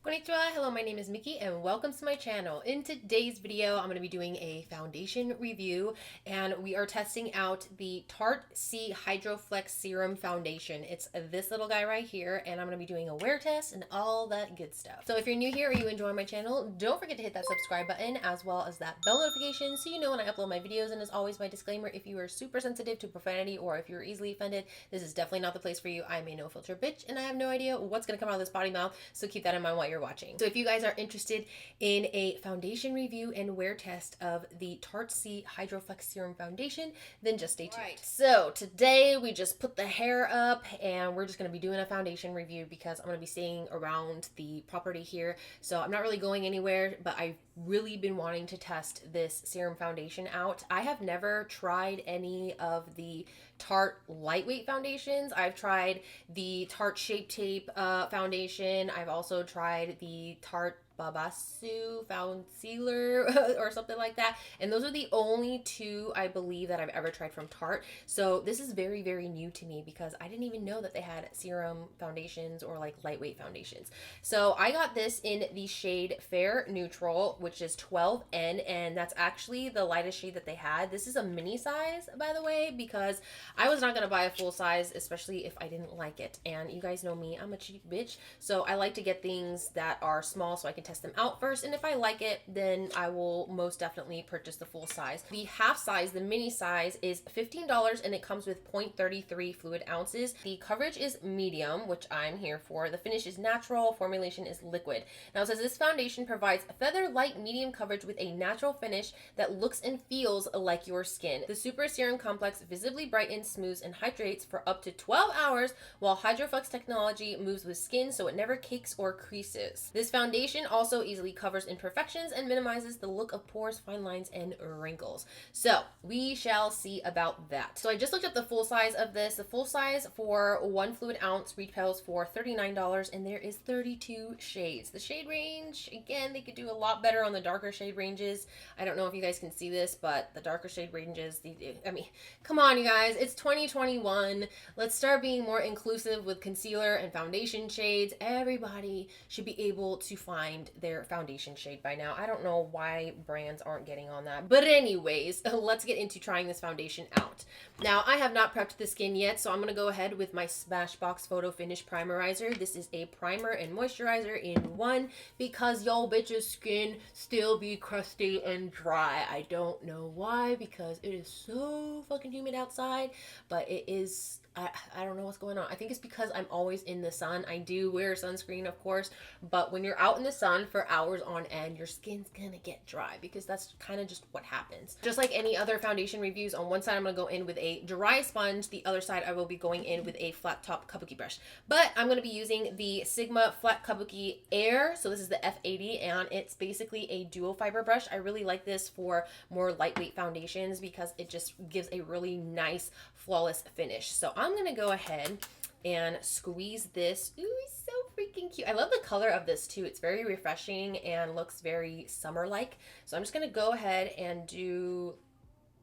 Konnichiwa, hello, my name is Miki and welcome to my channel. In today's video, I'm going to be doing a foundation review and we are testing out the Tarte Hydroflex Serum Foundation. It's this little guy right here and I'm going to be doing a wear test and all that good stuff. So if you're new here or you enjoy my channel, don't forget to hit that subscribe button as well as that bell notification so you know when I upload my videos. And as always, my disclaimer, if you are super sensitive to profanity or if you're easily offended, this is definitely not the place for you. I'm a no filter bitch and I have no idea what's going to come out of this potty mouth, so keep that in mind while you're watching. So if you guys are interested in a foundation review and wear test of the Tarte Hydroflex Serum Foundation, then just stay tuned. Right. So today we just put the hair up and we're just going to be doing a foundation review because I'm going to be staying around the property here. So I'm not really going anywhere, but I've really been wanting to test this serum foundation out. I have never tried any of the Tarte lightweight foundations. I've tried the Tarte Shape Tape foundation. I've also tried the Tarte Babasu Concealer or something like that, and those are the only two I believe that I've ever tried from Tarte. So this is very, very new to me because I didn't even know that they had serum foundations or like lightweight foundations. So I got this in the shade Fair Neutral, which is 12N, and that's actually the lightest shade that they had. This is a mini size, by the way, because I was not gonna buy a full size, especially if I didn't like it. And you guys know me, I'm a cheap bitch, so I like to get things that are small so I can test them out first, and if I like it, then I will most definitely purchase the full size. The half size, the mini size, is $15 and it comes with 0.33 fluid ounces. The coverage is medium, which I'm here for. The finish is natural, formulation is liquid. Now it says this foundation provides feather light medium coverage with a natural finish that looks and feels like your skin. The super serum complex visibly brightens, smooths, and hydrates for up to 12 hours, while Hydroflex technology moves with skin so it never cakes or creases. This foundation also easily covers imperfections and minimizes the look of pores, fine lines, and wrinkles. So we shall see about that. So I just looked up the full size of this. The full size for 1 fluid ounce retails for $39 and there is 32 shades. The shade range, again, they could do a lot better on the darker shade ranges. I don't know if you guys can see this, but the darker shade ranges, I mean, come on you guys, it's 2021. Let's start being more inclusive with concealer and foundation shades. Everybody should be able to find their foundation shade by now. I don't know why brands aren't getting on that. But anyways, let's get into trying this foundation out. Now, I have not prepped the skin yet, so I'm going to go ahead with my Smashbox Photo Finish Primerizer. This is a primer and moisturizer in one because y'all bitches' skin still be crusty and dry. I don't know why, because it is so fucking humid outside, but it is... I don't know what's going on. I think it's because I'm always in the sun. I do wear sunscreen, of course, but when you're out in the sun for hours on end, your skin's gonna get dry because that's kind of just what happens. Just like any other foundation reviews, on one side I'm gonna go in with a dry sponge, the other side I will be going in with a flat top kabuki brush. But I'm gonna be using the Sigma Flat Kabuki Air. So this is the F80 and it's basically a dual fiber brush. I really like this for more lightweight foundations because it just gives a really nice, flawless finish. So I'm gonna go ahead and squeeze this. Ooh, it's so freaking cute. I love the color of this too. It's very refreshing and looks very summer-like. So I'm just gonna go ahead and do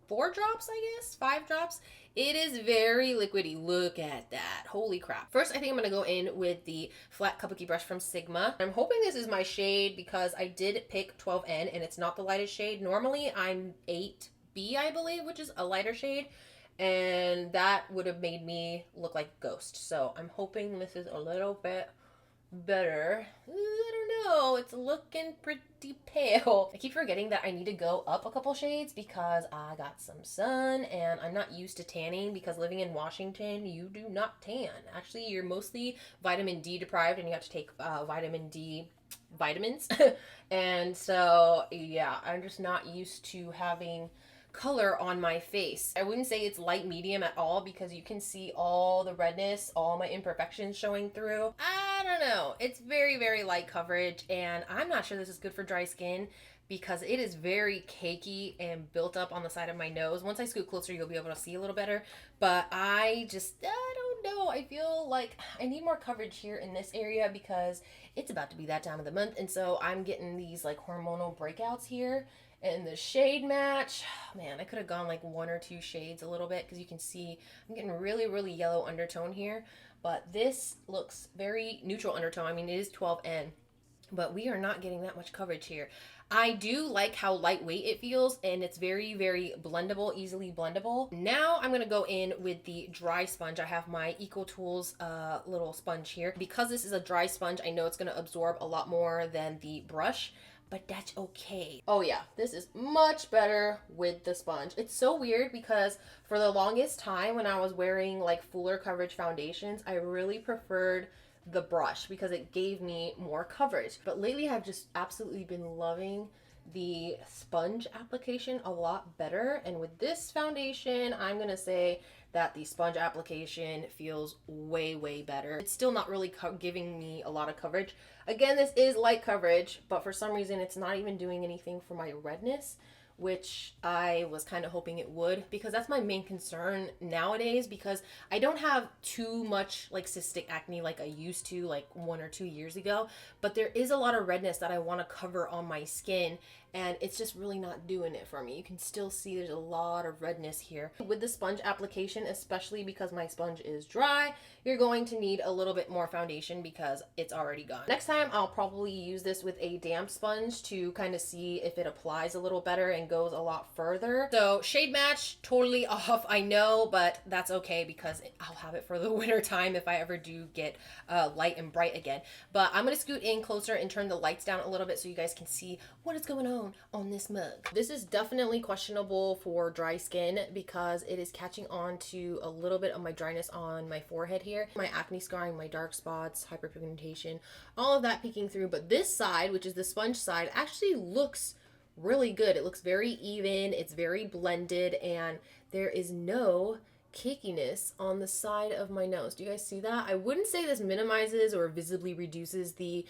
4 drops, I guess, 5 drops. It is very liquidy. Look at that. Holy crap. First, I think I'm going to go in with the flat kabuki brush from Sigma. I'm hoping this is my shade because I did pick 12N and it's not the lightest shade. Normally, I'm 8B, I believe, which is a lighter shade. And that would have made me look like a ghost. So I'm hoping this is a little bit better. I don't know. It's looking pretty pale. I keep forgetting that I need to go up a couple shades because I got some sun and I'm not used to tanning because living in Washington, you do not tan. Actually, you're mostly vitamin D deprived and you have to take vitamin D vitamins. And so, yeah, I'm just not used to having color on my face. I wouldn't say it's light medium at all because you can see all the redness, all my imperfections showing through. I don't know. It's very, very light coverage and I'm not sure this is good for dry skin because it is very cakey and built up on the side of my nose. Once I scoot closer, you'll be able to see a little better, but I don't know. I feel like I need more coverage here in this area because it's about to be that time of the month, and so I'm getting these like hormonal breakouts here. And the shade match, man, I could have gone like 1 or 2 shades a little bit because you can see I'm getting really, really yellow undertone here. But this looks very neutral undertone. I mean, it is 12N, but we are not getting that much coverage here. I do like how lightweight it feels, and it's very, very blendable, easily blendable. Now I'm gonna go in with the dry sponge. I have my EcoTools little sponge here. Because this is a dry sponge, I know it's gonna absorb a lot more than the brush, but that's okay. Oh yeah, this is much better with the sponge. It's so weird because for the longest time when I was wearing like fuller coverage foundations, I really preferred the brush because it gave me more coverage. But lately I've just absolutely been loving the sponge application a lot better. And with this foundation, I'm gonna say that the sponge application feels way, way better. It's still not really giving me a lot of coverage. Again, this is light coverage, but for some reason it's not even doing anything for my redness, which I was kind of hoping it would, because that's my main concern nowadays, because I don't have too much like cystic acne like I used to like 1 or 2 years ago, but there is a lot of redness that I want to cover on my skin, and it's just really not doing it for me. You can still see there's a lot of redness here. With the sponge application, especially because my sponge is dry, you're going to need a little bit more foundation because it's already gone. Next time I'll probably use this with a damp sponge to kind of see if it applies a little better and goes a lot further. So shade match, totally off, I know, but that's okay because I'll have it for the winter time if I ever do get light and bright again. But I'm gonna scoot in closer and turn the lights down a little bit so you guys can see what is going on this mug. This is definitely questionable for dry skin because it is catching on to a little bit of my dryness on my forehead here, my acne scarring, my dark spots, hyperpigmentation, all of that peeking through. But this side, which is the sponge side, actually looks really good. It looks very even, it's very blended, and there is no cakiness on the side of my nose. Do you guys see that? I wouldn't say this minimizes or visibly reduces the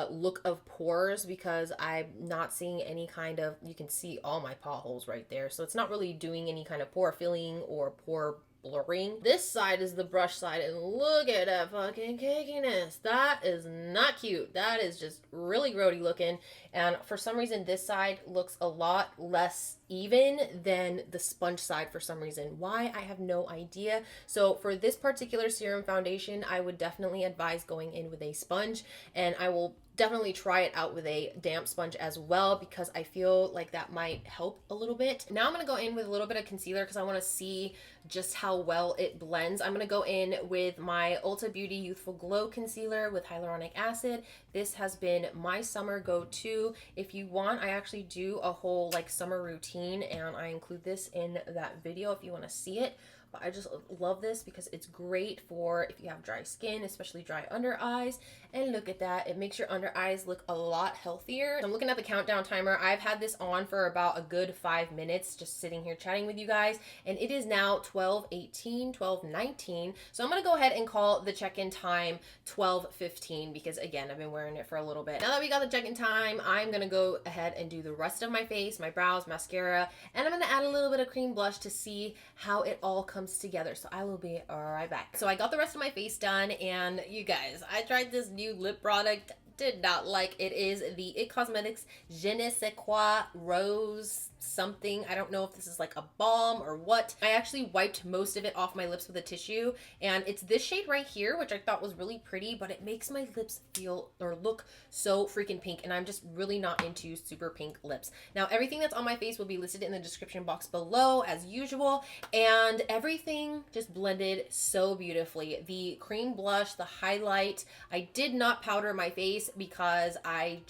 look of pores because I'm not seeing any kind of, you can see all my potholes right there. So it's not really doing any kind of pore filling or pore blurring. This side is the brush side, and look at that fucking cakiness. That is not cute. That is just really grody looking, and for some reason this side looks a lot less even than the sponge side for some reason. Why? I have no idea. So for this particular serum foundation, I would definitely advise going in with a sponge, and I will definitely try it out with a damp sponge as well because I feel like that might help a little bit. Now I'm going to go in with a little bit of concealer because I want to see just how well it blends. I'm going to go in with my Ulta Beauty Youthful Glow Concealer with hyaluronic acid. This has been my summer go-to. If you want, I actually do a whole like summer routine and I include this in that video if you want to see it. But I just love this because it's great for if you have dry skin, especially dry under eyes. And look at that, it makes your under eyes look a lot healthier. I'm looking at the countdown timer. I've had this on for about a good 5 minutes, just sitting here chatting with you guys, and it is now 12:18, 12:19. So I'm gonna go ahead and call the check-in time 12:15 because again, I've been wearing it for a little bit. Now that we got the check-in time, I'm gonna go ahead and do the rest of my face, my brows, mascara, and I'm gonna add a little bit of cream blush to see how it all comes together. So I will be right back. So I got the rest of my face done, and you guys, I tried this new lip product. Did not like it. Is the It Cosmetics Je ne sais quoi Rose something. I don't know if this is like a balm or what. I actually wiped most of it off my lips with a tissue, and it's this shade right here, which I thought was really pretty, but it makes my lips feel or look so freaking pink, and I'm just really not into super pink lips. Now everything that's on my face will be listed in the description box below as usual, and everything just blended so beautifully. The cream blush, the highlight, I did not powder my face because I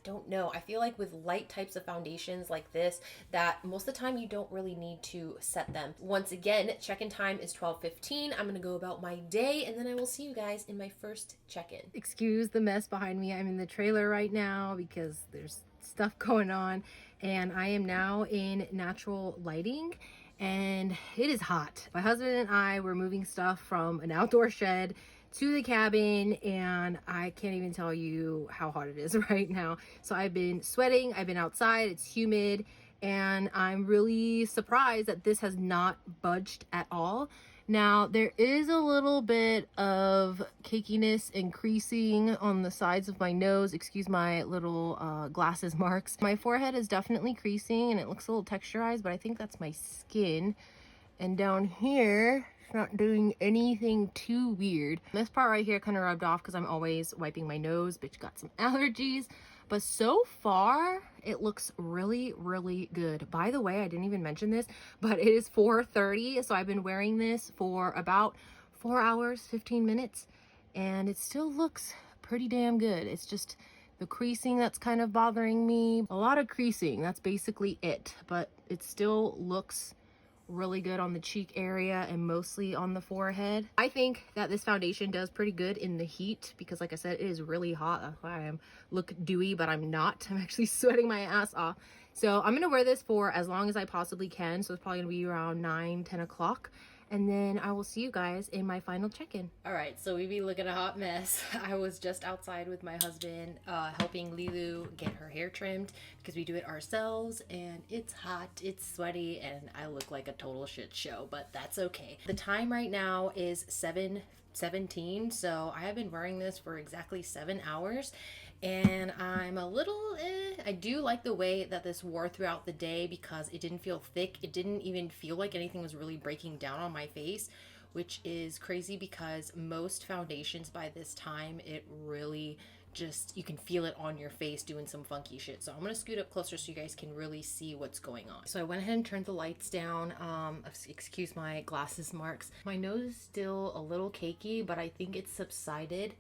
don't know. I feel like with light types of foundations like this, that most of the time you don't really need to set them. Once again, check-in time is 12:15. I'm gonna go about my day, and then I will see you guys in my first check-in. Excuse the mess behind me. I'm in the trailer right now because there's stuff going on, and I am now in natural lighting, and it is hot. My husband and I were moving stuff from an outdoor shed to the cabin, and I can't even tell you how hot it is right now. So I've been sweating, I've been outside, it's humid, and I'm really surprised that this has not budged at all. Now there is a little bit of cakiness and creasing on the sides of my nose. Excuse my little glasses marks. My forehead is definitely creasing and it looks a little texturized, but I think that's my skin. And down here, It's not doing anything too weird. This part right here kind of rubbed off because I'm always wiping my nose, bitch got some allergies. But so far, it looks really, really good. By the way, I didn't even mention this, but it is 4:30, so I've been wearing this for about 4 hours, 15 minutes, and it still looks pretty damn good. It's just the creasing that's kind of bothering me. A lot of creasing, that's basically it, but it still looks really good on the cheek area and mostly on the forehead. I think that this foundation does pretty good in the heat because, like I said, it is really hot. That's why I look dewy, but I'm not. I'm actually sweating my ass off. So I'm gonna wear this for as long as I possibly can. So it's probably gonna be around 9-10 o'clock. And then I will see you guys in my final check-in. All right, so we be looking a hot mess. I was just outside with my husband, helping Lilu get her hair trimmed because we do it ourselves, and it's hot, it's sweaty, and I look like a total shit show, but that's okay. The time right now is 7:17, so I have been wearing this for exactly 7 hours, and I'm a little I do like the way that this wore throughout the day because it didn't feel thick. It didn't even feel like anything was really breaking down on my face, which is crazy because most foundations by this time, it really just, you can feel it on your face doing some funky shit. So I'm gonna scoot up closer so you guys can really see what's going on. So I went ahead and turned the lights down. Excuse my glasses marks. My nose is still a little cakey, but I think it's subsided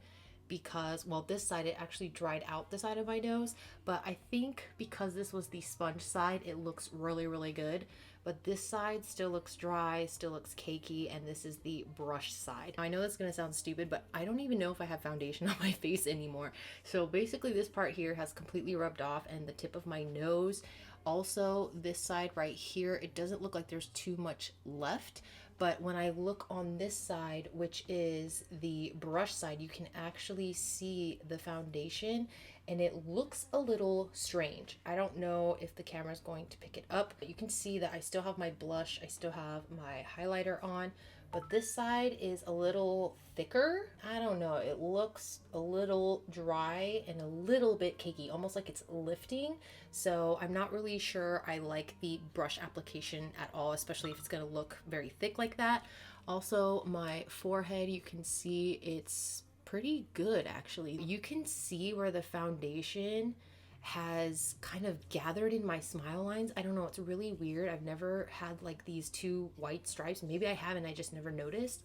because, well, this side, it actually dried out the side of my nose, but I think because this was the sponge side, it looks really, really good. But this side still looks dry, still looks cakey, and this is the brush side. I know that's gonna sound stupid, but I don't even know if I have foundation on my face anymore. So basically this part here has completely rubbed off, and the tip of my nose. Also, this side right here, it doesn't look like there's too much left. But when I look on this side, which is the brush side, you can actually see the foundation, and it looks a little strange. I don't know if the camera is going to pick it up, but you can see that I still have my blush, I still have my highlighter on, but this side is a little thicker. I don't know, it looks a little dry and a little bit cakey, almost like it's lifting. So I'm not really sure I like the brush application at all, especially if it's gonna look very thick like that. Also, my forehead, you can see it's pretty good actually. You can see where the foundation has kind of gathered in my smile lines. I don't know, it's really weird. I've never had like these two white stripes. Maybe I haven't, I just never noticed,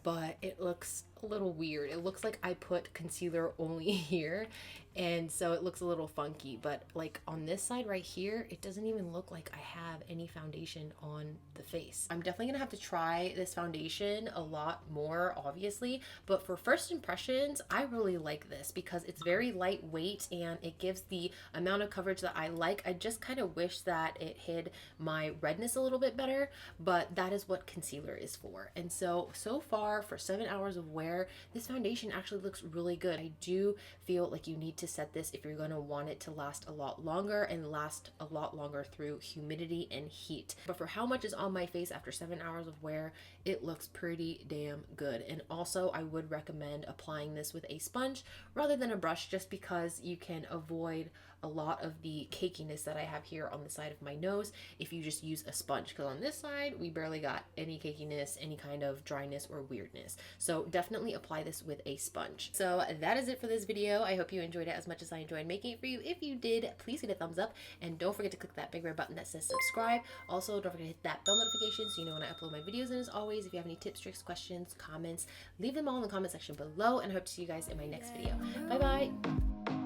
but it looks a little weird. It looks like I put concealer only here, and so it looks a little funky. But like on this side right here, it doesn't even look like I have any foundation on the face. I'm definitely gonna have to try this foundation a lot more, obviously, but for first impressions, I really like this because it's very lightweight and it gives the amount of coverage that I like. I just kind of wish that it hid my redness a little bit better, but that is what concealer is for. And so far for 7 hours of wear, this foundation actually looks really good. I do feel like you need to set this if you're going to want it to last a lot longer and last a lot longer through humidity and heat. But for how much is on my face after 7 hours of wear, it looks pretty damn good. And also I would recommend applying this with a sponge rather than a brush, just because you can avoid a lot of the cakiness that I have here on the side of my nose if you just use a sponge, because on this side we barely got any cakiness, any kind of dryness or weirdness. So definitely apply this with a sponge. So that is it for this video. I hope you enjoyed it as much as I enjoyed making it for you. If you did, please hit a thumbs up, and don't forget to click that big red button that says subscribe. Also, don't forget to hit that bell notification so you know when I upload my videos. And as always, if you have any tips, tricks, questions, comments, leave them all in the comment section below, and I hope to see you guys in my next video. Bye bye.